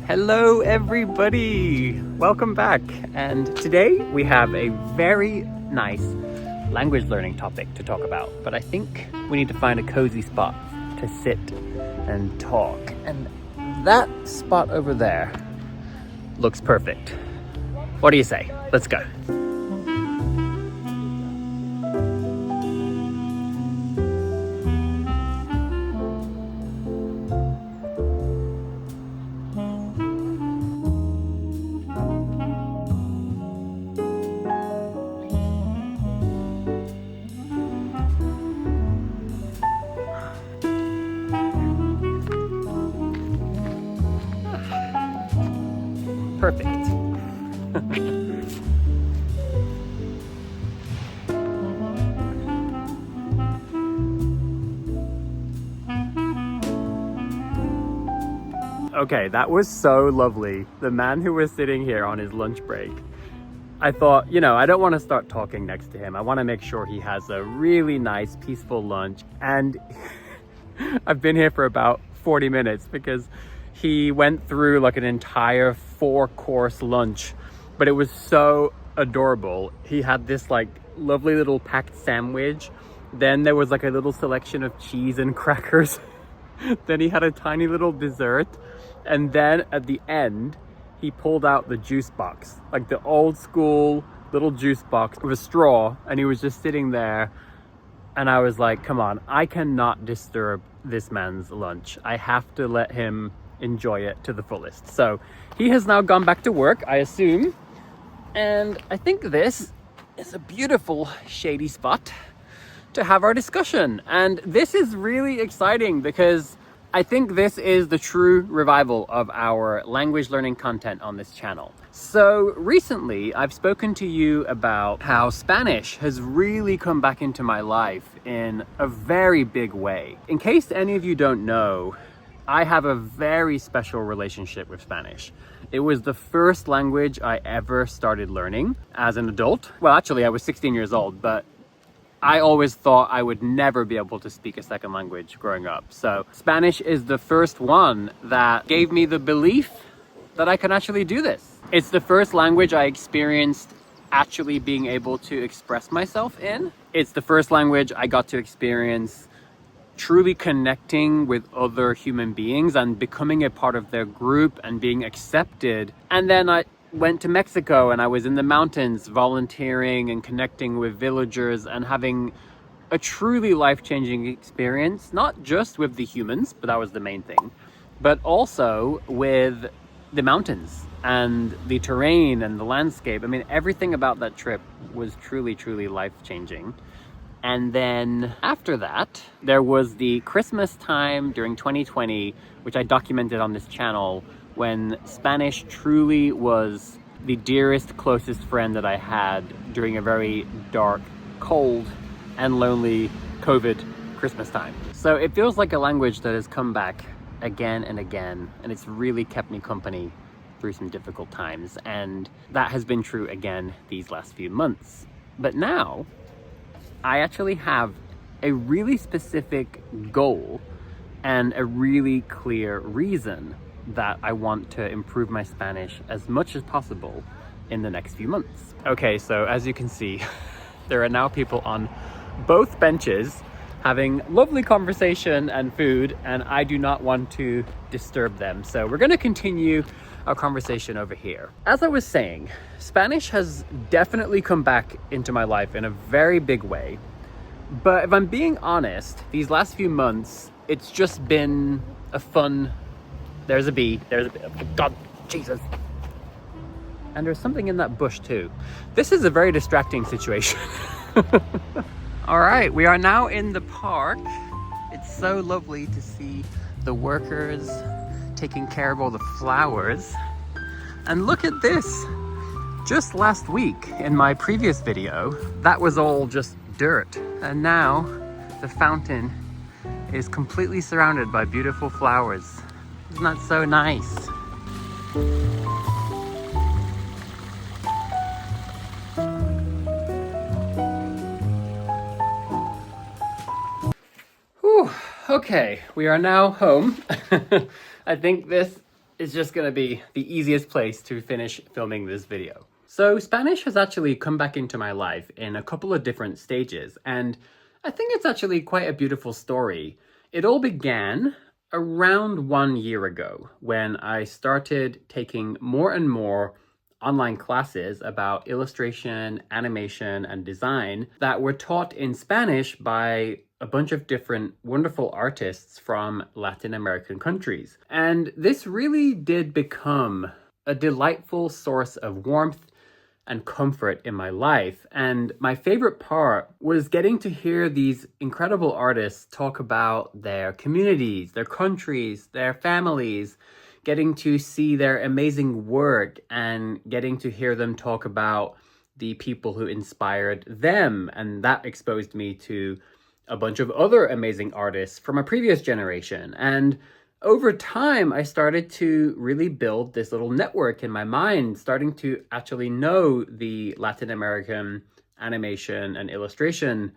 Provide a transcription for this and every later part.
Hello everybody! Welcome back, and today we have a very nice language learning topic to talk about, but I think we need to find a cozy spot to sit and talk, and that spot over there looks perfect. What do you say? Let's go. Perfect. Okay, that was so lovely. The man who was sitting here on his lunch break, I thought, I don't want to start talking next to him. I want to make sure he has a really nice, peaceful lunch. And I've been here for about 40 minutes because he went through like an entire 4-course lunch, but it was so adorable. He had this like lovely little packed sandwich. Then there was like a little selection of cheese and crackers. Then he had a tiny little dessert. And then at the end, he pulled out the juice box, like the old school little juice box with a straw. And he was just sitting there. And I was like, come on, I cannot disturb this man's lunch. I have to let him enjoy it to the fullest. So he has now gone back to work, I assume. And I think this is a beautiful shady spot to have our discussion. And this is really exciting because I think this is the true revival of our language learning content on this channel. So recently I've spoken to you about how Spanish has really come back into my life in a very big way. In case any of you don't know, I have a very special relationship with Spanish. It was the first language I ever started learning as an adult. Well, actually I was 16 years old, but I always thought I would never be able to speak a second language growing up. So Spanish is the first one that gave me the belief that I can actually do this. It's the first language I experienced actually being able to express myself in. It's the first language I got to experience truly connecting with other human beings and becoming a part of their group and being accepted. And then I went to Mexico and I was in the mountains volunteering and connecting with villagers and having a truly life-changing experience, not just with the humans, but that was the main thing, but also with the mountains and the terrain and the landscape. I mean, everything about that trip was truly, truly life-changing. And then after that, there was the Christmas time during 2020, which I documented on this channel, when Spanish truly was the dearest, closest friend that I had during a very dark, cold, and lonely COVID Christmas time. So it feels like a language that has come back again and again, and it's really kept me company through some difficult times. And that has been true again these last few months. But now, I actually have a really specific goal and a really clear reason that I want to improve my Spanish as much as possible in the next few months. Okay, so as you can see, there are now people on both benches having lovely conversation and food, and I do not want to disturb them. So we're gonna continue our conversation over here. As I was saying, Spanish has definitely come back into my life in a very big way. But if I'm being honest, these last few months, it's just been a fun, there's a bee, oh God, Jesus. And there's something in that bush too. This is a very distracting situation. All right, we are now in the park. It's so lovely to see the workers taking care of all the flowers. And look at this. Just last week in my previous video, that was all just dirt. And now the fountain is completely surrounded by beautiful flowers. Isn't that so nice? Whew, okay, we are now home. I think this is just gonna be the easiest place to finish filming this video. So Spanish has actually come back into my life in a couple of different stages, and I think it's actually quite a beautiful story. It all began around 1 year ago when I started taking more and more online classes about illustration, animation, and design that were taught in Spanish by a bunch of different wonderful artists from Latin American countries. And this really did become a delightful source of warmth and comfort in my life. And my favorite part was getting to hear these incredible artists talk about their communities, their countries, their families, getting to see their amazing work and getting to hear them talk about the people who inspired them. And that exposed me to a bunch of other amazing artists from a previous generation. And over time, I started to really build this little network in my mind, starting to actually know the Latin American animation and illustration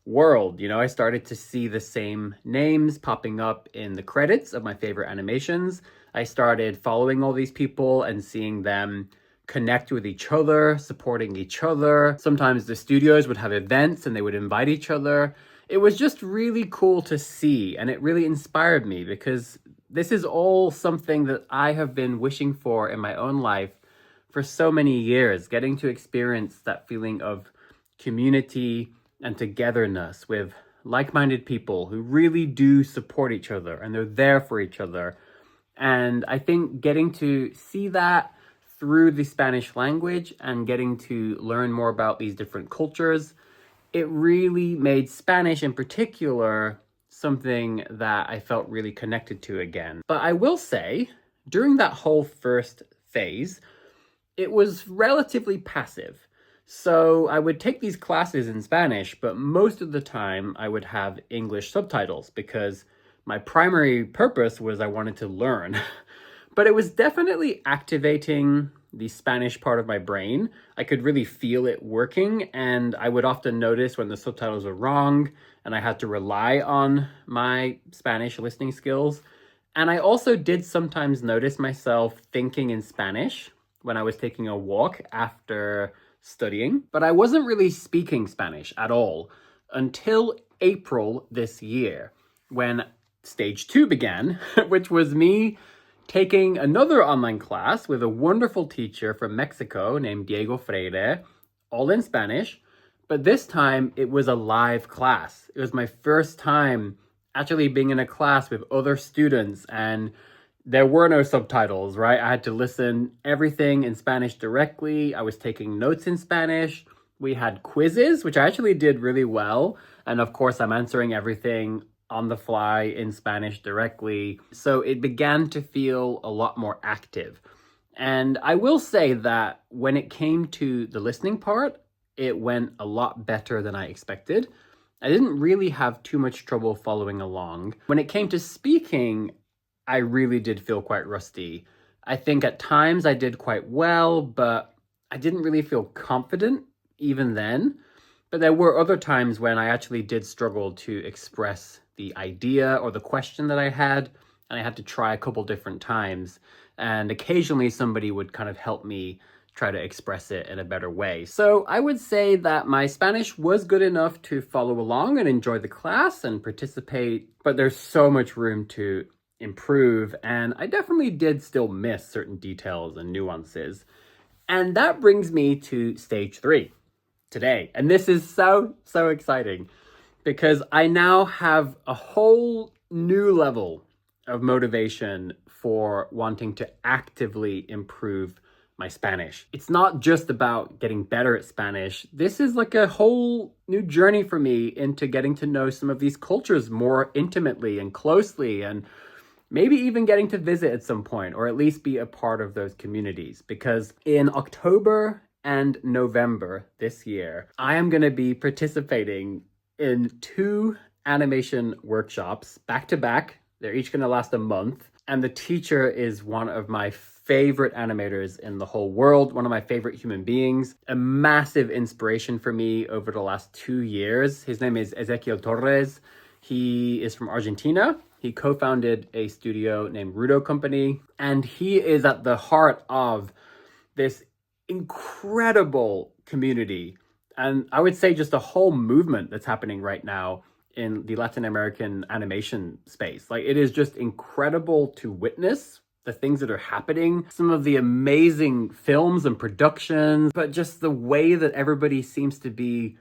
world. You know, I started to see the same names popping up in the credits of my favorite animations. I started following all these people and seeing them connect with each other, supporting each other. Sometimes the studios would have events and they would invite each other. It was just really cool to see, and it really inspired me because this is all something that I have been wishing for in my own life for so many years, getting to experience that feeling of community and togetherness with like-minded people who really do support each other and they're there for each other. And I think getting to see that through the Spanish language and getting to learn more about these different cultures, it really made Spanish in particular something that I felt really connected to again. But I will say, during that whole first phase, it was relatively passive. So I would take these classes in Spanish, but most of the time I would have English subtitles because my primary purpose was I wanted to learn. But it was definitely activating the Spanish part of my brain. I could really feel it working, and I would often notice when the subtitles were wrong and I had to rely on my Spanish listening skills. And I also did sometimes notice myself thinking in Spanish when I was taking a walk after studying, but I wasn't really speaking Spanish at all until April this year when stage 2 began, which was me taking another online class with a wonderful teacher from Mexico named Diego Freire, all in Spanish, but this time it was a live class. It was my first time actually being in a class with other students, and there were no subtitles, right? I had to listen everything in Spanish directly. I was taking notes in Spanish. We had quizzes, which I actually did really well. And of course, I'm answering everything on the fly in Spanish directly. So it began to feel a lot more active. And I will say that when it came to the listening part, it went a lot better than I expected. I didn't really have too much trouble following along. When it came to speaking, I really did feel quite rusty. I think at times I did quite well, but I didn't really feel confident even then. But there were other times when I actually did struggle to express the idea or the question that I had, and I had to try a couple different times. And occasionally somebody would kind of help me try to express it in a better way. So I would say that my Spanish was good enough to follow along and enjoy the class and participate, but there's so much room to improve, and I definitely did still miss certain details and nuances. And that brings me to stage 3 today. And this is so exciting because I now have a whole new level of motivation for wanting to actively improve my Spanish. It's not just about getting better at Spanish. This is like a whole new journey for me into getting to know some of these cultures more intimately and closely, and maybe even getting to visit at some point, or at least be a part of those communities. Because in October and November this year, I am going to be participating in 2 animation workshops back to back. They're each going to last a month. And the teacher is one of my favorite animators in the whole world, one of my favorite human beings, a massive inspiration for me over the last 2 years. His name is Ezequiel Torres. He is from Argentina. He co-founded a studio named Rudo Company, and he is at the heart of this incredible community. And I would say just a whole movement that's happening right now in the Latin American animation space. Like, it is just incredible to witness the things that are happening, some of the amazing films and productions, but just the way that everybody seems to be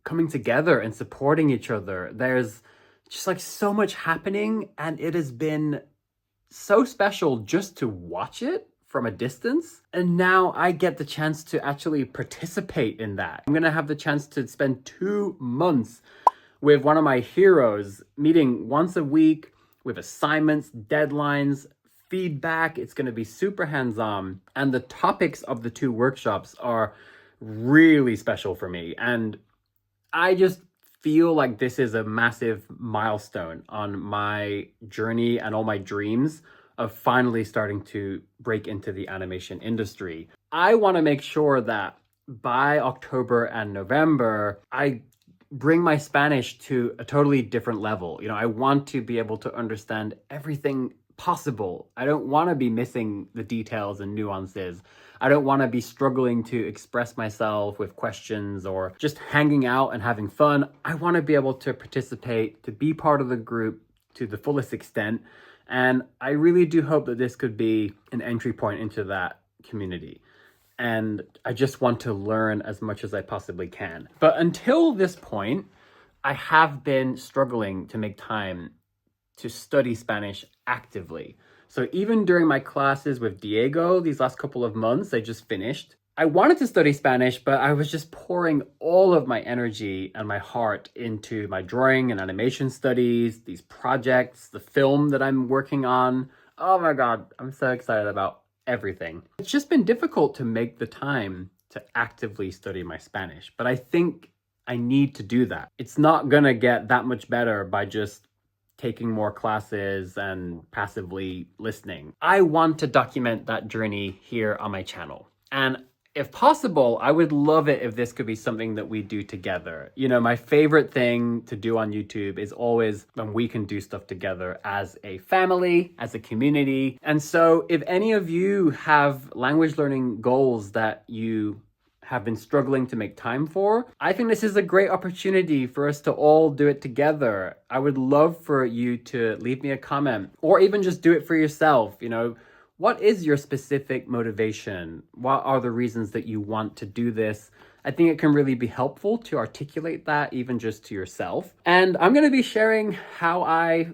coming together and supporting each other. There's just like so much happening, and it has been so special just to watch it from a distance. And now I get the chance to actually participate in that. I'm gonna have the chance to spend 2 months with one of my heroes, meeting once a week with assignments, deadlines, feedback. It's gonna be super hands-on. And the topics of the 2 workshops are really special for me. And I just feel like this is a massive milestone on my journey and all my dreams of finally starting to break into the animation industry. I want to make sure that by October and November, I bring my Spanish to a totally different level. You know, I want to be able to understand everything possible. I don't want to be missing the details and nuances. I don't want to be struggling to express myself with questions or just hanging out and having fun. I want to be able to participate, to be part of the group to the fullest extent. And I really do hope that this could be an entry point into that community. And I just want to learn as much as I possibly can. But until this point, I have been struggling to make time to study Spanish actively. So even during my classes with Diego, these last couple of months I just finished, I wanted to study Spanish, but I was just pouring all of my energy and my heart into my drawing and animation studies, these projects, the film that I'm working on. Oh my God, I'm so excited about everything. It's just been difficult to make the time to actively study my Spanish, but I think I need to do that. It's not gonna get that much better by just taking more classes and passively listening. I want to document that journey here on my channel. And if possible, I would love it if this could be something that we do together. You know, my favorite thing to do on YouTube is always when we can do stuff together as a family, as a community. And so if any of you have language learning goals that you have been struggling to make time for, I think this is a great opportunity for us to all do it together. I would love for you to leave me a comment or even just do it for yourself. You know, what is your specific motivation? What are the reasons that you want to do this? I think it can really be helpful to articulate that even just to yourself. And I'm going to be sharing how I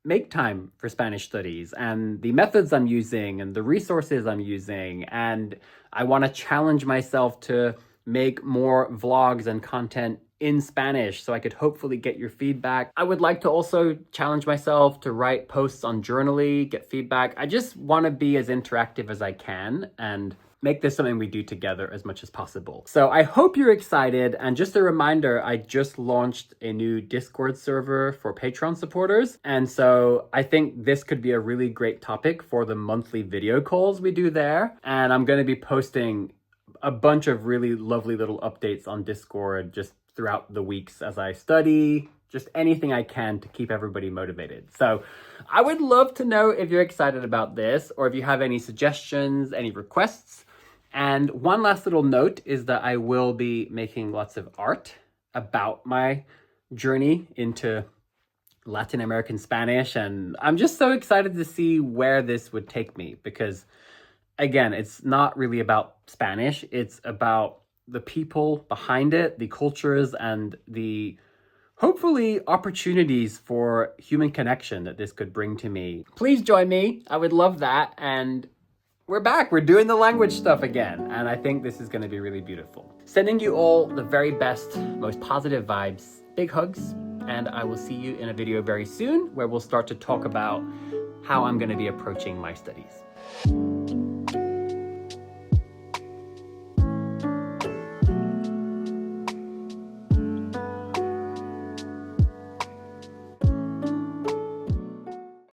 make time for Spanish studies and the methods I'm using and the resources I'm using. And I want to challenge myself to make more vlogs and content in Spanish so I could hopefully get your feedback. I would like to also challenge myself to write posts on Journaly, get feedback. I just want to be as interactive as I can and make this something we do together as much as possible. So I hope you're excited. And just a reminder, I just launched a new Discord server for Patreon supporters. And so I think this could be a really great topic for the monthly video calls we do there. And I'm going to be posting a bunch of really lovely little updates on Discord just throughout the weeks as I study, just anything I can to keep everybody motivated. So I would love to know if you're excited about this or if you have any suggestions, any requests. And one last little note is that I will be making lots of art about my journey into Latin American Spanish. And I'm just so excited to see where this would take me because, again, it's not really about Spanish. It's about the people behind it, the cultures, and the hopefully opportunities for human connection that this could bring to me. Please join me. I would love that. And we're back. We're doing the language stuff again. And I think this is going to be really beautiful. Sending you all the very best, most positive vibes. Big hugs. And I will see you in a video very soon where we'll start to talk about how I'm going to be approaching my studies.